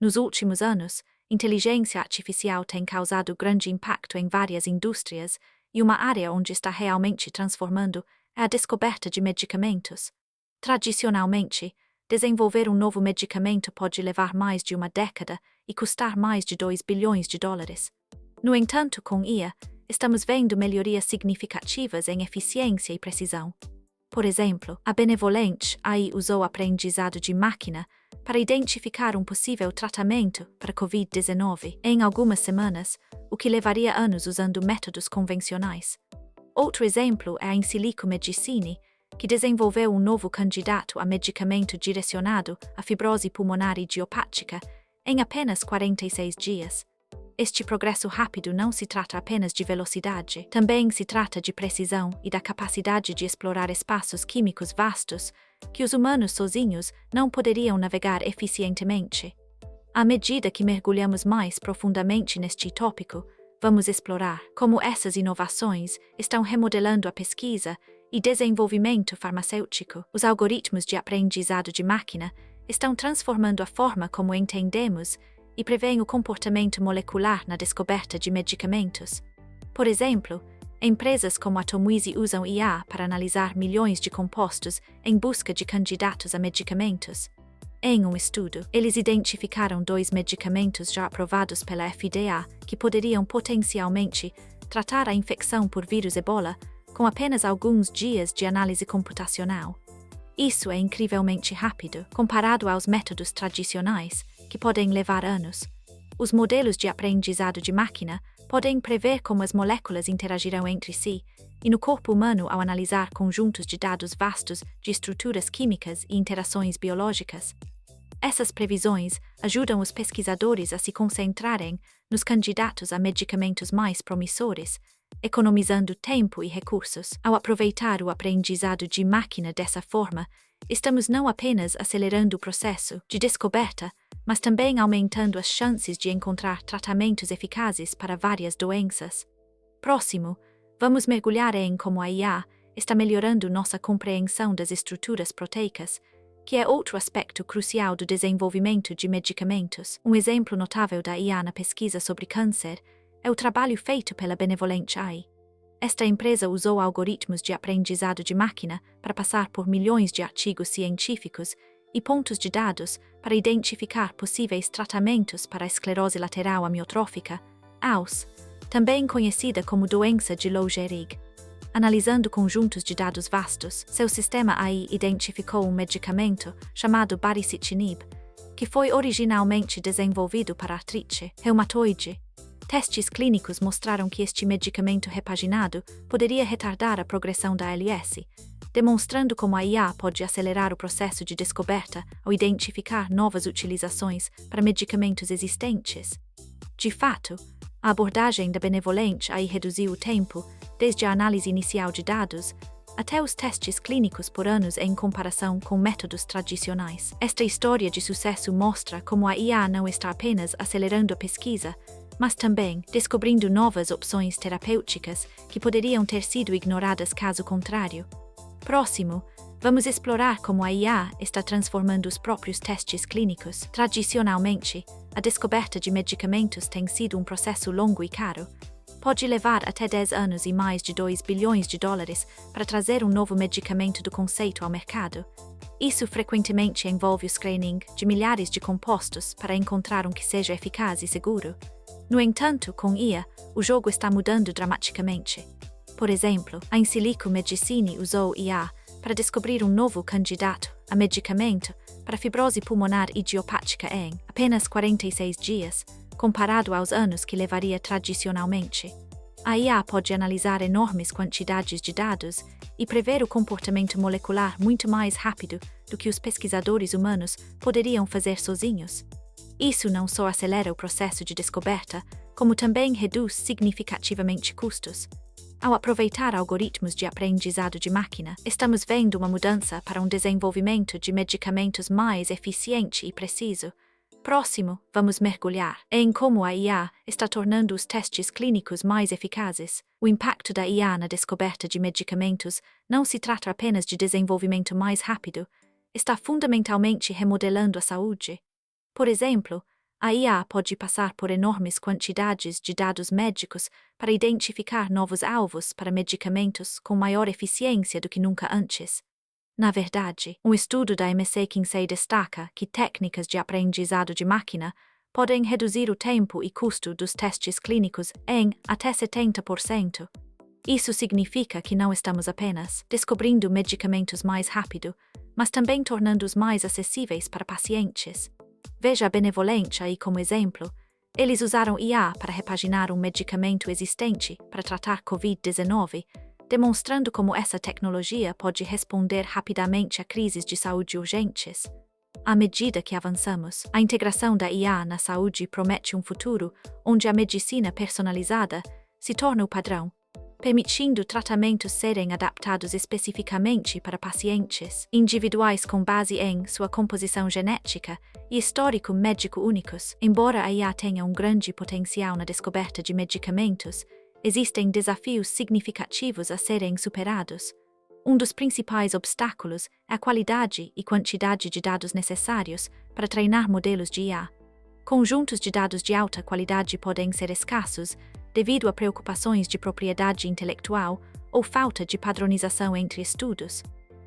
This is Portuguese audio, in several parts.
Nos últimos anos, inteligência artificial tem causado grande impacto em várias indústrias e uma área onde está realmente transformando é a descoberta de medicamentos. Tradicionalmente, desenvolver um novo medicamento pode levar mais de uma década e custar mais de 2 bilhões de dólares. No entanto, com IA, estamos vendo melhorias significativas em eficiência e precisão. Por exemplo, a Benevolent AI usou aprendizado de máquina para identificar um possível tratamento para Covid-19 em algumas semanas, o que levaria anos usando métodos convencionais. Outro exemplo é a Insilico Medicine, que desenvolveu um novo candidato a medicamento direcionado à fibrose pulmonar idiopática em apenas 46 dias. Este progresso rápido não se trata apenas de velocidade, também se trata de precisão e da capacidade de explorar espaços químicos vastos que os humanos sozinhos não poderiam navegar eficientemente. À medida que mergulhamos mais profundamente neste tópico, vamos explorar como essas inovações estão remodelando a pesquisa e desenvolvimento farmacêutico. Os algoritmos de aprendizado de máquina estão transformando a forma como entendemos e prevêem o comportamento molecular na descoberta de medicamentos. Por exemplo, empresas como a Tomuizi usam IA para analisar milhões de compostos em busca de candidatos a medicamentos. Em um estudo, eles identificaram 2 medicamentos já aprovados pela FDA que poderiam potencialmente tratar a infecção por vírus Ebola com apenas alguns dias de análise computacional. Isso é incrivelmente rápido, comparado aos métodos tradicionais, que podem levar anos. Os modelos de aprendizado de máquina podem prever como as moléculas interagirão entre si, e no corpo humano ao analisar conjuntos de dados vastos de estruturas químicas e interações biológicas. Essas previsões ajudam os pesquisadores a se concentrarem nos candidatos a medicamentos mais promissores, economizando tempo e recursos. Ao aproveitar o aprendizado de máquina dessa forma, estamos não apenas acelerando o processo de descoberta, mas também aumentando as chances de encontrar tratamentos eficazes para várias doenças. Próximo, vamos mergulhar em como a IA está melhorando nossa compreensão das estruturas proteicas, que é outro aspecto crucial do desenvolvimento de medicamentos. Um exemplo notável da IA na pesquisa sobre câncer é o trabalho feito pela Benevolent AI. Esta empresa usou algoritmos de aprendizado de máquina para passar por milhões de artigos científicos e pontos de dados para identificar possíveis tratamentos para a esclerose lateral amiotrófica, ALS, também conhecida como doença de Lou Gehrig. Analisando conjuntos de dados vastos, seu sistema AI identificou um medicamento chamado baricitinib, que foi originalmente desenvolvido para artrite reumatoide. Testes clínicos mostraram que este medicamento repaginado poderia retardar a progressão da ALS, demonstrando como a IA pode acelerar o processo de descoberta ao identificar novas utilizações para medicamentos existentes. De fato, a abordagem da Benevolent AI reduziu o tempo, desde a análise inicial de dados até os testes clínicos por anos em comparação com métodos tradicionais. Esta história de sucesso mostra como a IA não está apenas acelerando a pesquisa, mas também descobrindo novas opções terapêuticas que poderiam ter sido ignoradas caso contrário. Próximo, vamos explorar como a IA está transformando os próprios testes clínicos. Tradicionalmente, a descoberta de medicamentos tem sido um processo longo e caro. Pode levar até 10 anos e mais de 2 bilhões de dólares para trazer um novo medicamento do conceito ao mercado. Isso frequentemente envolve o screening de milhares de compostos para encontrar um que seja eficaz e seguro. No entanto, com IA, o jogo está mudando dramaticamente. Por exemplo, a Insilico Medicine usou IA para descobrir um novo candidato a medicamento para fibrose pulmonar idiopática em apenas 46 dias, comparado aos anos que levaria tradicionalmente. A IA pode analisar enormes quantidades de dados e prever o comportamento molecular muito mais rápido do que os pesquisadores humanos poderiam fazer sozinhos. Isso não só acelera o processo de descoberta, como também reduz significativamente custos. Ao aproveitar algoritmos de aprendizado de máquina, estamos vendo uma mudança para um desenvolvimento de medicamentos mais eficiente e preciso. Próximo, vamos mergulhar em como a IA está tornando os testes clínicos mais eficazes. O impacto da IA na descoberta de medicamentos não se trata apenas de desenvolvimento mais rápido, está fundamentalmente remodelando a saúde. Por exemplo, A IA pode passar por enormes quantidades de dados médicos para identificar novos alvos para medicamentos com maior eficiência do que nunca antes. Na verdade, um estudo da McKinsey destaca que técnicas de aprendizado de máquina podem reduzir o tempo e custo dos testes clínicos em até 70%. Isso significa que não estamos apenas descobrindo medicamentos mais rápido, mas também tornando-os mais acessíveis para pacientes. Veja a Benevolente aí como exemplo. Eles usaram IA para repaginar um medicamento existente para tratar Covid-19, demonstrando como essa tecnologia pode responder rapidamente a crises de saúde urgentes. À medida que avançamos, a integração da IA na saúde promete um futuro onde a medicina personalizada se torna o padrão, permitindo tratamentos serem adaptados especificamente para pacientes individuais com base em sua composição genética e histórico médico únicos. Embora a IA tenha um grande potencial na descoberta de medicamentos, existem desafios significativos a serem superados. Um dos principais obstáculos é a qualidade e quantidade de dados necessários para treinar modelos de IA. Conjuntos de dados de alta qualidade podem ser escassos devido a preocupações de propriedade intelectual ou falta de padronização entre estudos.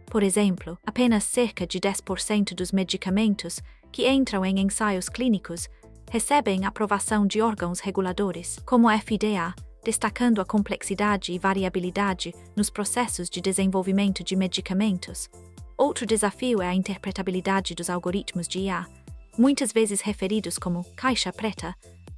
Por exemplo, apenas cerca de 10% dos medicamentos que entram em ensaios clínicos recebem aprovação de órgãos reguladores, como a FDA, destacando a complexidade e variabilidade nos processos de desenvolvimento de medicamentos. Outro desafio é a interpretabilidade dos algoritmos de IA, muitas vezes referidos como caixa preta.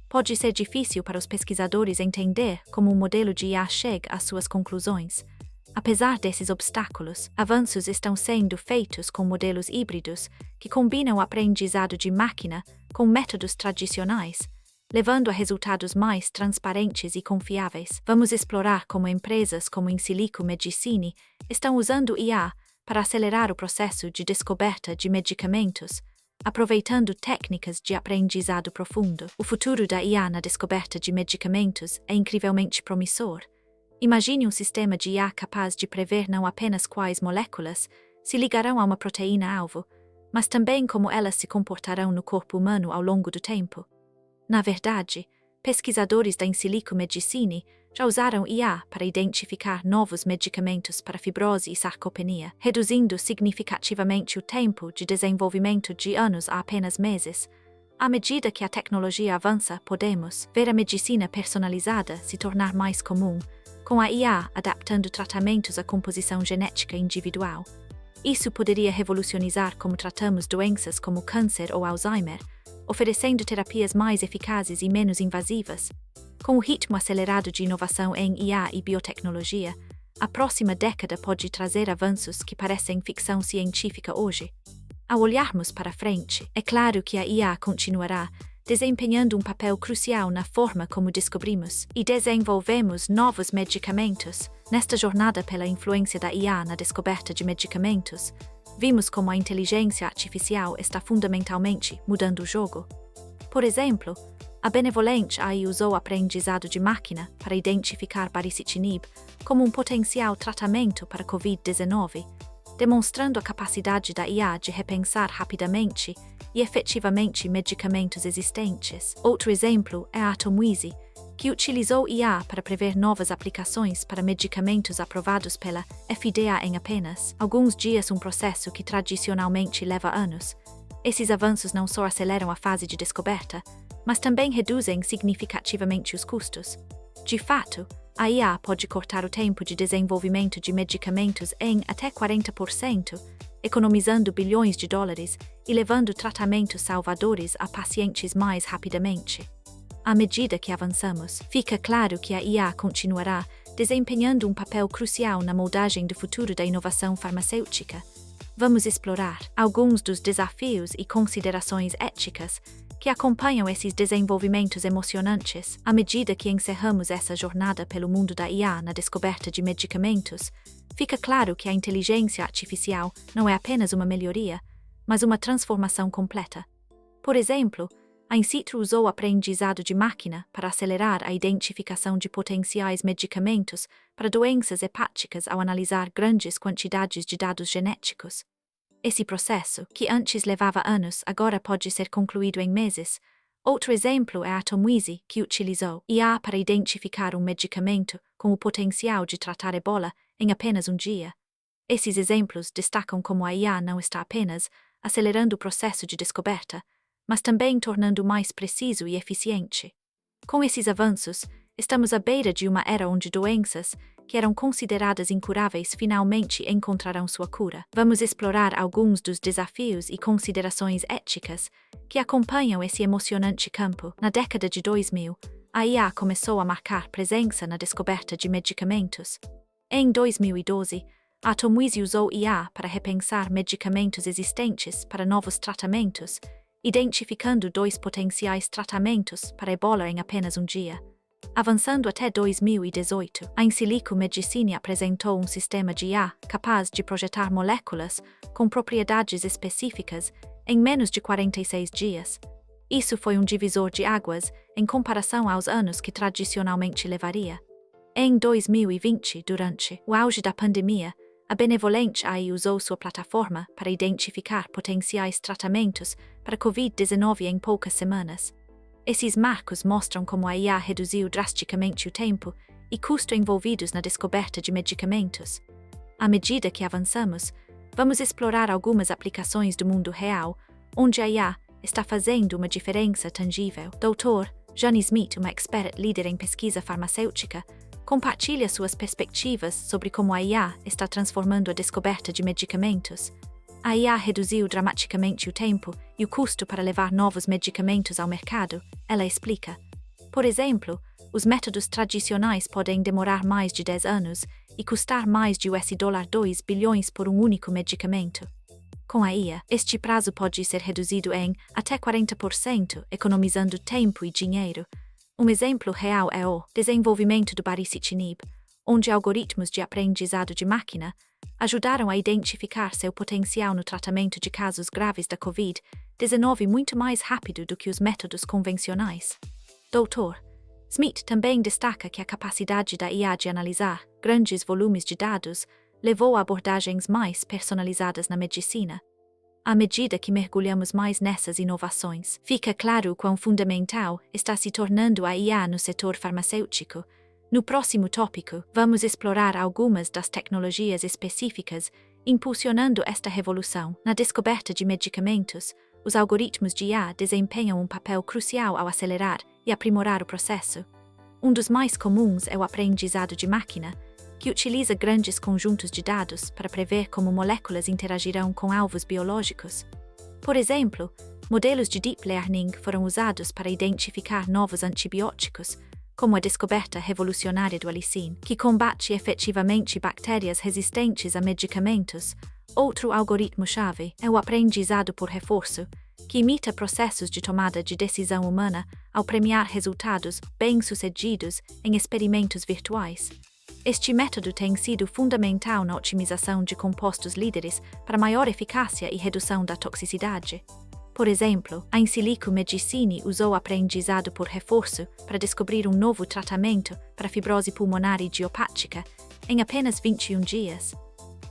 Pode ser difícil para os pesquisadores entender como o modelo de IA chega às suas conclusões. Apesar desses obstáculos, avanços estão sendo feitos com modelos híbridos que combinam o aprendizado de máquina com métodos tradicionais, levando a resultados mais transparentes e confiáveis. Vamos explorar como empresas como Insilico Medicine estão usando IA para acelerar o processo de descoberta de medicamentos, aproveitando técnicas de aprendizado profundo. O futuro da IA na descoberta de medicamentos é incrivelmente promissor. Imagine um sistema de IA capaz de prever não apenas quais moléculas se ligarão a uma proteína-alvo, mas também como elas se comportarão no corpo humano ao longo do tempo. Na verdade, pesquisadores da Insilico Medicine já usaram IA para identificar novos medicamentos para fibrose e sarcopenia, reduzindo significativamente o tempo de desenvolvimento de anos a apenas meses. À medida que a tecnologia avança, podemos ver a medicina personalizada se tornar mais comum, com a IA adaptando tratamentos à composição genética individual. Isso poderia revolucionizar como tratamos doenças como câncer ou Alzheimer, oferecendo terapias mais eficazes e menos invasivas. Com o ritmo acelerado de inovação em IA e biotecnologia, a próxima década pode trazer avanços que parecem ficção científica hoje. Ao olharmos para frente, é claro que a IA continuará desempenhando um papel crucial na forma como descobrimos e desenvolvemos novos medicamentos. Nesta jornada pela influência da IA na descoberta de medicamentos, vimos como a inteligência artificial está fundamentalmente mudando o jogo. Por exemplo, a Benevolente AI usou o aprendizado de máquina para identificar baricitinib como um potencial tratamento para Covid-19, demonstrando a capacidade da IA de repensar rapidamente e efetivamente medicamentos existentes. Outro exemplo é a Atomoeasy, que utilizou IA para prever novas aplicações para medicamentos aprovados pela FDA em apenas alguns dias, um processo que tradicionalmente leva anos. Esses avanços não só aceleram a fase de descoberta, mas também reduzem significativamente os custos. De fato, a IA pode cortar o tempo de desenvolvimento de medicamentos em até 40%, economizando bilhões de dólares e levando tratamentos salvadores a pacientes mais rapidamente. À medida que avançamos, fica claro que a IA continuará desempenhando um papel crucial na moldagem do futuro da inovação farmacêutica. Vamos explorar alguns dos desafios e considerações éticas que acompanham esses desenvolvimentos emocionantes. À medida que encerramos essa jornada pelo mundo da IA na descoberta de medicamentos, fica claro que a inteligência artificial não é apenas uma melhoria, mas uma transformação completa. Por exemplo, a Insitro usou o aprendizado de máquina para acelerar a identificação de potenciais medicamentos para doenças hepáticas ao analisar grandes quantidades de dados genéticos. Esse processo, que antes levava anos, agora pode ser concluído em meses, Outro exemplo é a Tomwizi, que utilizou IA para identificar um medicamento com o potencial de tratar Ebola em apenas um dia. Esses exemplos destacam como a IA não está apenas acelerando o processo de descoberta, mas também tornando mais preciso e eficiente. Com esses avanços, estamos à beira de uma era onde doenças que eram consideradas incuráveis finalmente encontrarão sua cura. Vamos explorar alguns dos desafios e considerações éticas que acompanham esse emocionante campo. Na década de 2000, a IA começou a marcar presença na descoberta de medicamentos. Em 2012, a Tomwizi usou IA para repensar medicamentos existentes para novos tratamentos, identificando 2 potenciais tratamentos para Ebola em apenas um dia. Avançando até 2018, a Insilico Medicine apresentou um sistema de IA capaz de projetar moléculas com propriedades específicas em menos de 46 dias. Isso foi um divisor de águas em comparação aos anos que tradicionalmente levaria. Em 2020, durante o auge da pandemia, a Benevolent AI usou sua plataforma para identificar potenciais tratamentos para Covid-19 em poucas semanas. Esses marcos mostram como a IA reduziu drasticamente o tempo e custo envolvidos na descoberta de medicamentos. À medida que avançamos, vamos explorar algumas aplicações do mundo real, onde a IA está fazendo uma diferença tangível. Dr. Johnny Smith, uma expert líder em pesquisa farmacêutica, compartilha suas perspectivas sobre como a IA está transformando a descoberta de medicamentos. A IA reduziu dramaticamente o tempo e o custo para levar novos medicamentos ao mercado, ela explica. Por exemplo, os métodos tradicionais podem demorar mais de 10 anos e custar mais de $2 bilhões por um único medicamento. Com a IA, este prazo pode ser reduzido em até 40%, economizando tempo e dinheiro. Um exemplo real é o desenvolvimento do baricitinib, onde algoritmos de aprendizado de máquina ajudaram a identificar seu potencial no tratamento de casos graves da Covid-19 muito mais rápido do que os métodos convencionais. Dr. Smith também destaca que a capacidade da IA de analisar grandes volumes de dados levou a abordagens mais personalizadas na medicina. À medida que mergulhamos mais nessas inovações, fica claro o quão fundamental está se tornando a IA no setor farmacêutico. No próximo tópico, vamos explorar algumas das tecnologias específicas impulsionando esta revolução. Na descoberta de medicamentos, os algoritmos de IA desempenham um papel crucial ao acelerar e aprimorar o processo. Um dos mais comuns é o aprendizado de máquina, que utiliza grandes conjuntos de dados para prever como moléculas interagirão com alvos biológicos. Por exemplo, modelos de deep learning foram usados para identificar novos antibióticos, como a descoberta revolucionária do alicin, que combate efetivamente bactérias resistentes a medicamentos. Outro algoritmo-chave é o aprendizado por reforço, que imita processos de tomada de decisão humana ao premiar resultados bem-sucedidos em experimentos virtuais. Este método tem sido fundamental na otimização de compostos líderes para maior eficácia e redução da toxicidade. Por exemplo, a Insilico Medicine usou aprendizado por reforço para descobrir um novo tratamento para fibrose pulmonar idiopática em apenas 21 dias.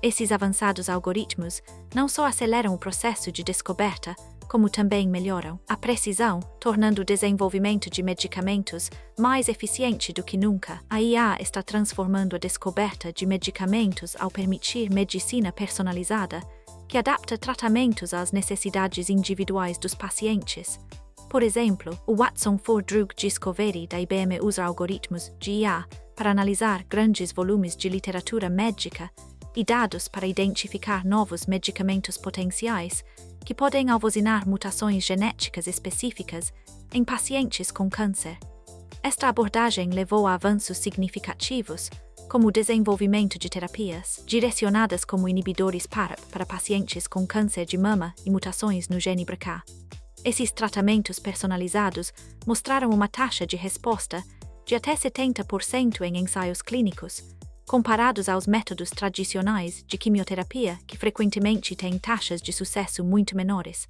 Esses avançados algoritmos não só aceleram o processo de descoberta, como também melhoram a precisão, tornando o desenvolvimento de medicamentos mais eficiente do que nunca. A IA está transformando a descoberta de medicamentos ao permitir medicina personalizada, que adapta tratamentos às necessidades individuais dos pacientes. Por exemplo, o Watson for Drug Discovery da IBM usa algoritmos de IA para analisar grandes volumes de literatura médica e dados para identificar novos medicamentos potenciais que podem alvosinar mutações genéticas específicas em pacientes com câncer. Esta abordagem levou a avanços significativos, como o desenvolvimento de terapias direcionadas como inibidores PARP para pacientes com câncer de mama e mutações no gene BRCA. Esses tratamentos personalizados mostraram uma taxa de resposta de até 70% em ensaios clínicos, comparados aos métodos tradicionais de quimioterapia que frequentemente têm taxas de sucesso muito menores.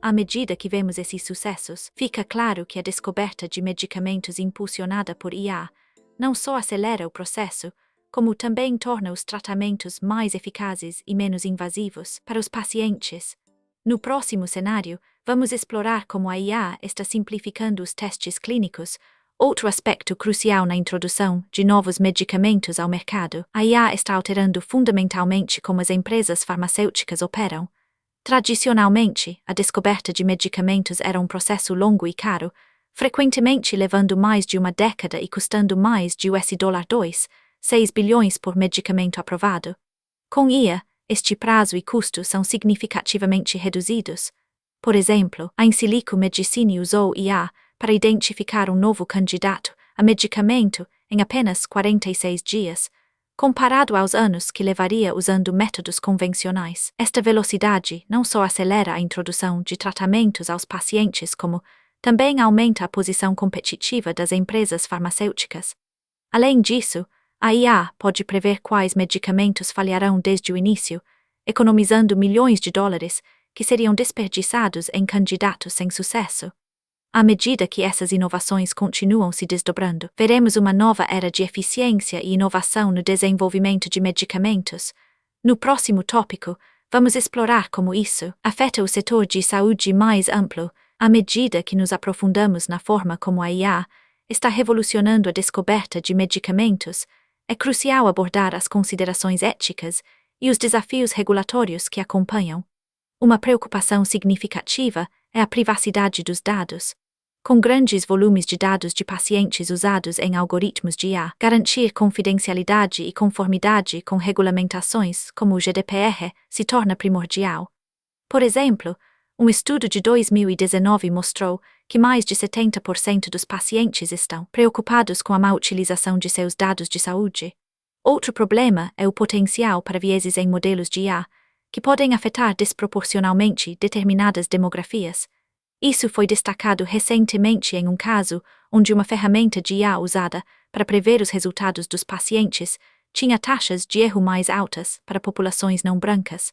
À medida que vemos esses sucessos, fica claro que a descoberta de medicamentos impulsionada por IA não só acelera o processo, como também torna os tratamentos mais eficazes e menos invasivos para os pacientes. No próximo cenário, vamos explorar como a IA está simplificando os testes clínicos, outro aspecto crucial na introdução de novos medicamentos ao mercado. A IA está alterando fundamentalmente como as empresas farmacêuticas operam. Tradicionalmente, a descoberta de medicamentos era um processo longo e caro, frequentemente levando mais de uma década e custando mais de $2, 6 bilhões por medicamento aprovado. Com IA, este prazo e custo são significativamente reduzidos. Por exemplo, a Insilico Medicine usou IA para identificar um novo candidato a medicamento em apenas 46 dias, comparado aos anos que levaria usando métodos convencionais. Esta velocidade não só acelera a introdução de tratamentos aos pacientes, como também aumenta a posição competitiva das empresas farmacêuticas. Além disso, a IA pode prever quais medicamentos falharão desde o início, economizando milhões de dólares que seriam desperdiçados em candidatos sem sucesso. À medida que essas inovações continuam se desdobrando, veremos uma nova era de eficiência e inovação no desenvolvimento de medicamentos. No próximo tópico, vamos explorar como isso afeta o setor de saúde mais amplo, à medida que nos aprofundamos na forma como a IA está revolucionando a descoberta de medicamentos. É crucial abordar as considerações éticas e os desafios regulatórios que acompanham. Uma preocupação significativa é a privacidade dos dados. Com grandes volumes de dados de pacientes usados em algoritmos de IA, garantir confidencialidade e conformidade com regulamentações como o GDPR se torna primordial. Por exemplo, um estudo de 2019 mostrou que mais de 70% dos pacientes estão preocupados com a má utilização de seus dados de saúde. Outro problema é o potencial para vieses em modelos de IA, que podem afetar desproporcionalmente determinadas demografias. Isso foi destacado recentemente em um caso onde uma ferramenta de IA usada para prever os resultados dos pacientes tinha taxas de erro mais altas para populações não brancas.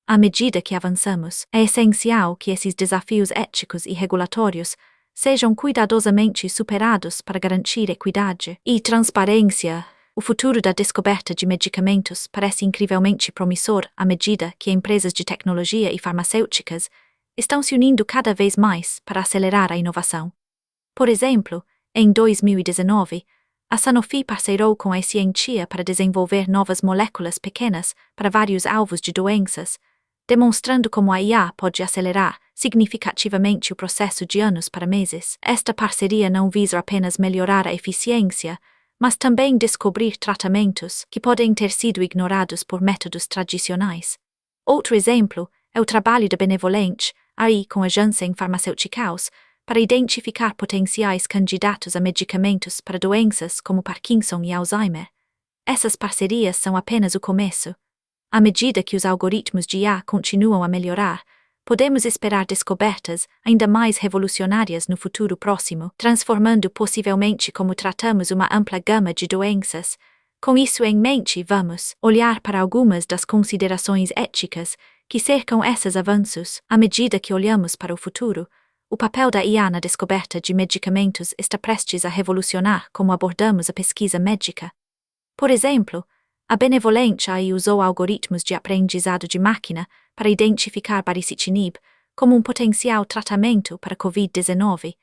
À medida que avançamos, é essencial que esses desafios éticos e regulatórios sejam cuidadosamente superados para garantir equidade e transparência. O futuro da descoberta de medicamentos parece incrivelmente promissor à medida que empresas de tecnologia e farmacêuticas estão se unindo cada vez mais para acelerar a inovação. Por exemplo, em 2019, a Sanofi parceirou com a Scientia para desenvolver novas moléculas pequenas para vários alvos de doenças, demonstrando como a IA pode acelerar significativamente o processo de anos para meses. Esta parceria não visa apenas melhorar a eficiência, mas também descobrir tratamentos que podem ter sido ignorados por métodos tradicionais. Outro exemplo é o trabalho da Benevolente, aí com a Janssen Pharmaceuticals, para identificar potenciais candidatos a medicamentos para doenças como Parkinson e Alzheimer. Essas parcerias são apenas o começo. À medida que os algoritmos de IA continuam a melhorar, podemos esperar descobertas ainda mais revolucionárias no futuro próximo, transformando possivelmente como tratamos uma ampla gama de doenças. Com isso em mente, vamos olhar para algumas das considerações éticas que cercam esses avanços. À medida que olhamos para o futuro, o papel da IA na descoberta de medicamentos está prestes a revolucionar como abordamos a pesquisa médica. Por exemplo, a Benevolente AI usou algoritmos de aprendizado de máquina para identificar baricitinib como um potencial tratamento para Covid-19,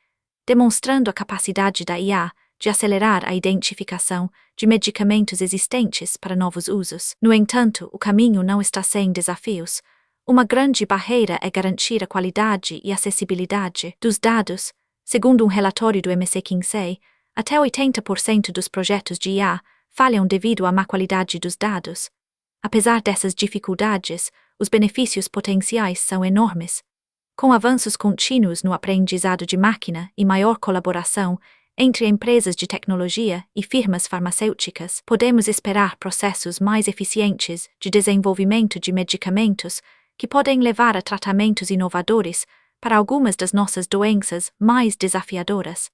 demonstrando a capacidade da IA de acelerar a identificação de medicamentos existentes para novos usos. No entanto, o caminho não está sem desafios. Uma grande barreira é garantir a qualidade e acessibilidade dos dados. Segundo um relatório do McKinsey, até 80% dos projetos de IA falham devido à má qualidade dos dados. Apesar dessas dificuldades, os benefícios potenciais são enormes. Com avanços contínuos no aprendizado de máquina e maior colaboração entre empresas de tecnologia e firmas farmacêuticas, podemos esperar processos mais eficientes de desenvolvimento de medicamentos que podem levar a tratamentos inovadores para algumas das nossas doenças mais desafiadoras.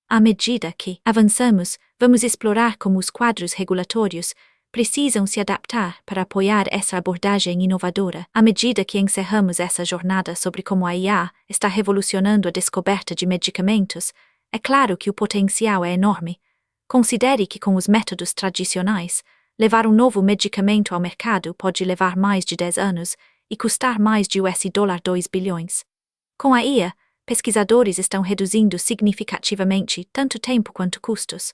À medida que avançamos, vamos explorar como os quadros regulatórios precisam se adaptar para apoiar essa abordagem inovadora. À medida que encerramos essa jornada sobre como a IA está revolucionando a descoberta de medicamentos, é claro que o potencial é enorme. Considere que com os métodos tradicionais, levar um novo medicamento ao mercado pode levar mais de 10 anos e custar mais de $2 bilhões. Com a IA, pesquisadores estão reduzindo significativamente tanto tempo quanto custos.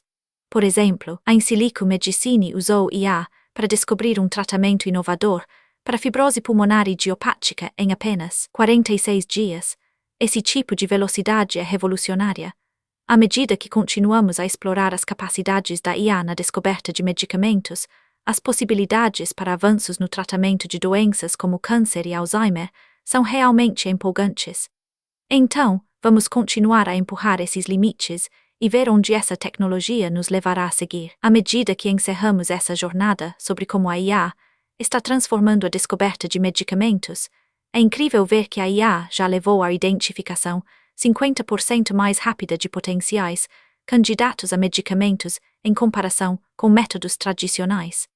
Por exemplo, a Insilico Medicine usou IA para descobrir um tratamento inovador para fibrose pulmonar idiopática em apenas 46 dias. Esse tipo de velocidade é revolucionária. À medida que continuamos a explorar as capacidades da IA na descoberta de medicamentos, as possibilidades para avanços no tratamento de doenças como câncer e Alzheimer são realmente empolgantes. Então, vamos continuar a empurrar esses limites e ver onde essa tecnologia nos levará a seguir. À medida que encerramos essa jornada sobre como a IA está transformando a descoberta de medicamentos, é incrível ver que a IA já levou à identificação 50% mais rápida de potenciais candidatos a medicamentos em comparação com métodos tradicionais.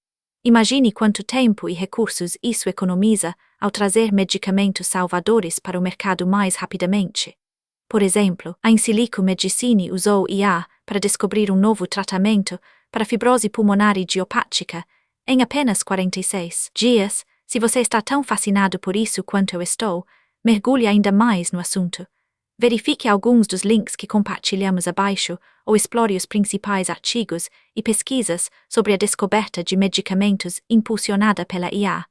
Imagine quanto tempo e recursos isso economiza ao trazer medicamentos salvadores para o mercado mais rapidamente. Por exemplo, a Insilico Medicine usou IA para descobrir um novo tratamento para fibrose pulmonar idiopática em apenas 46 dias. Se você está tão fascinado por isso quanto eu estou, mergulhe ainda mais no assunto. Verifique alguns dos links que compartilhamos abaixo ou explore os principais artigos e pesquisas sobre a descoberta de medicamentos impulsionada pela IA.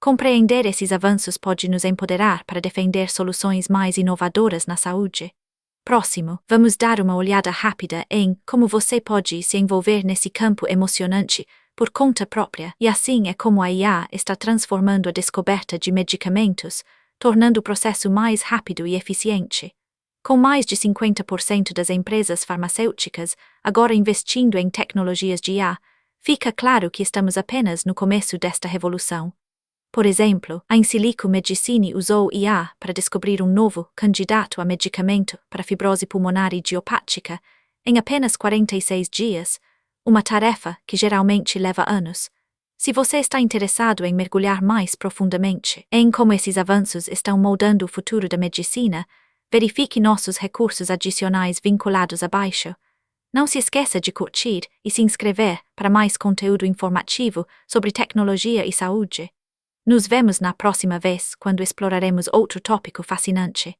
Compreender esses avanços pode nos empoderar para defender soluções mais inovadoras na saúde. Próximo, vamos dar uma olhada rápida em como você pode se envolver nesse campo emocionante por conta própria, e assim é como a IA está transformando a descoberta de medicamentos, tornando o processo mais rápido e eficiente. Com mais de 50% das empresas farmacêuticas agora investindo em tecnologias de IA, fica claro que estamos apenas no começo desta revolução. Por exemplo, a Insilico Medicine usou IA para descobrir um novo candidato a medicamento para fibrose pulmonar idiopática em apenas 46 dias, uma tarefa que geralmente leva anos. Se você está interessado em mergulhar mais profundamente em como esses avanços estão moldando o futuro da medicina, verifique nossos recursos adicionais vinculados abaixo. Não se esqueça de curtir e se inscrever para mais conteúdo informativo sobre tecnologia e saúde. Nos vemos na próxima vez quando exploraremos outro tópico fascinante.